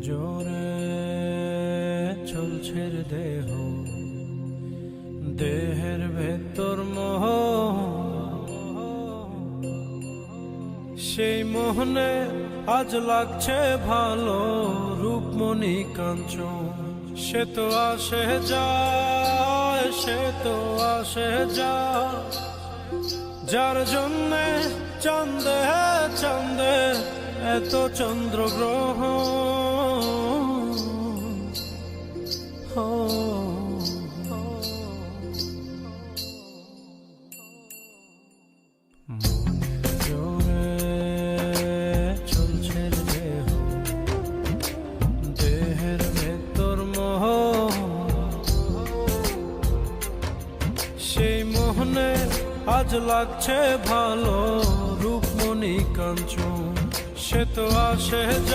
জোরে চলছে রে দেহ, দেহের ভেতর মোহ, সেই মোহনে আজ লাগছে ভালো রূপমণি কাঞ্চন। সে তো আসে যায়, সে তো আসে যায়, যার জন্যে চাঁদে চাঁদে এত চন্দ্রগ্রহ। জোরে চলছে দেহ, দেহের ভেতর মোহ, সেই মোহনে আজ লাগছে ভালো রূপমণি কাঞ্চন। সে তো আসে